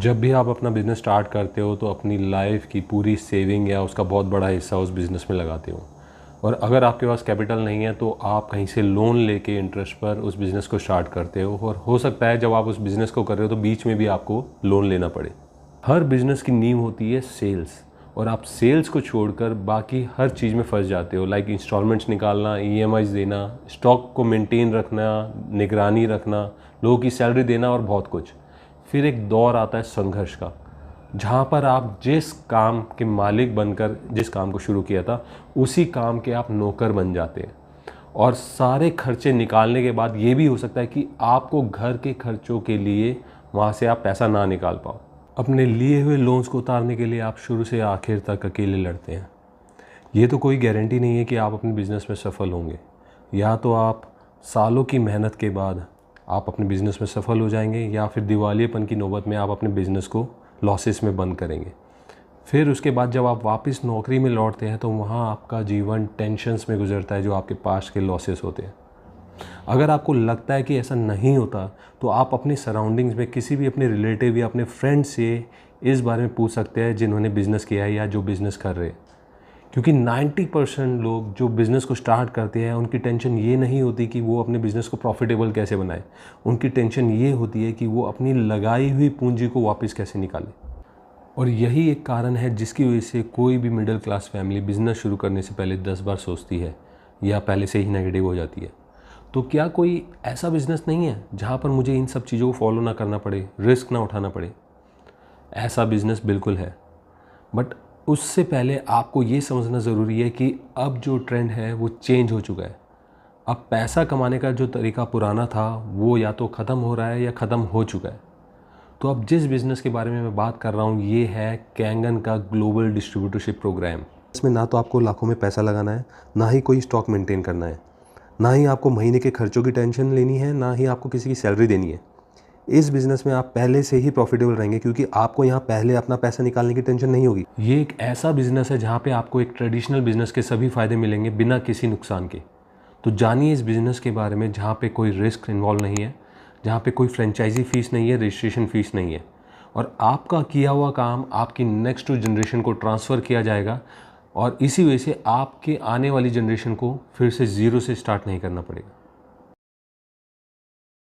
जब भी आप अपना बिज़नेस स्टार्ट करते हो तो अपनी लाइफ की पूरी सेविंग या उसका बहुत बड़ा हिस्सा उस बिज़नेस में लगाते हो। और अगर आपके पास कैपिटल नहीं है तो आप कहीं से लोन लेके इंटरेस्ट पर उस बिज़नेस को स्टार्ट करते हो, और हो सकता है जब आप उस बिज़नेस को कर रहे हो तो बीच में भी आपको लोन लेना पड़े। हर बिज़नेस की नींव होती है सेल्स, और आप सेल्स को छोड़कर बाकी हर चीज़ में फंस जाते हो, लाइक इंस्टॉलमेंट्स निकालना, ईएमआईज देना, स्टॉक को मेंटेन रखना, निगरानी रखना, लोगों की सैलरी देना और बहुत कुछ। फिर एक दौर आता है संघर्ष का, जहाँ पर आप जिस काम के मालिक बनकर जिस काम को शुरू किया था उसी काम के आप नौकर बन जाते हैं। और सारे खर्चे निकालने के बाद ये भी हो सकता है कि आपको घर के खर्चों के लिए वहाँ से आप पैसा ना निकाल पाओ। अपने लिए हुए लोन्स को उतारने के लिए आप शुरू से आखिर तक अकेले लड़ते हैं। ये तो कोई गारंटी नहीं है कि आप अपने बिज़नेस में सफल होंगे। या तो आप सालों की मेहनत के बाद आप अपने बिज़नेस में सफल हो जाएंगे, या फिर दिवालियेपन की नौबत में आप अपने बिज़नेस को लॉसेस में बंद करेंगे। फिर उसके बाद जब आप वापस नौकरी में लौटते हैं तो वहाँ आपका जीवन टेंशन्स में गुजरता है, जो आपके पास्ट के लॉसेस होते हैं। अगर आपको लगता है कि ऐसा नहीं होता तो आप अपनी सराउंडिंग्स में किसी भी अपने रिलेटिव या अपने फ्रेंड से इस बारे में पूछ सकते हैं जिन्होंने बिज़नेस किया है या जो बिज़नेस कर रहे हैं। क्योंकि 90% लोग जो बिज़नेस को स्टार्ट करते हैं उनकी टेंशन ये नहीं होती कि वो अपने बिज़नेस को प्रॉफिटेबल कैसे बनाए। उनकी टेंशन ये होती है कि वो अपनी लगाई हुई पूंजी को वापस कैसे निकाले। और यही एक कारण है जिसकी वजह से कोई भी मिडिल क्लास फैमिली बिज़नेस शुरू करने से पहले 10 बार सोचती है या पहले से ही नेगेटिव हो जाती है। तो क्या कोई ऐसा बिज़नेस नहीं है जहाँ पर मुझे इन सब चीज़ों को फॉलो ना करना पड़े, रिस्क ना उठाना पड़े? ऐसा बिज़नेस बिल्कुल है, बट उससे पहले आपको ये समझना ज़रूरी है कि अब जो ट्रेंड है वो चेंज हो चुका है। अब पैसा कमाने का जो तरीका पुराना था वो या तो ख़त्म हो रहा है या ख़त्म हो चुका है। तो अब जिस बिज़नेस के बारे में मैं बात कर रहा हूँ ये है कैंगन का ग्लोबल डिस्ट्रीब्यूटरशिप प्रोग्राम। इसमें ना तो आपको लाखों में पैसा लगाना है, ना ही कोई स्टॉक मेंटेन करना है, ना ही आपको महीने के खर्चों की टेंशन लेनी है, ना ही आपको किसी की सैलरी देनी है। इस बिज़नेस में आप पहले से ही प्रॉफिटेबल रहेंगे क्योंकि आपको यहाँ पहले अपना पैसा निकालने की टेंशन नहीं होगी। ये एक ऐसा बिज़नेस है जहाँ पे आपको एक ट्रेडिशनल बिज़नेस के सभी फ़ायदे मिलेंगे बिना किसी नुकसान के। तो जानिए इस बिज़नेस के बारे में जहाँ पे कोई रिस्क इन्वॉल्व नहीं है, जहाँ पे कोई फ्रेंचाइजी फ़ीस नहीं है, रजिस्ट्रेशन फ़ीस नहीं है, और आपका किया हुआ काम आपकी नेक्स्ट जनरेशन को ट्रांसफ़र किया जाएगा, और इसी वजह से आपके आने वाली जनरेशन को फिर से ज़ीरो से स्टार्ट नहीं करना पड़ेगा।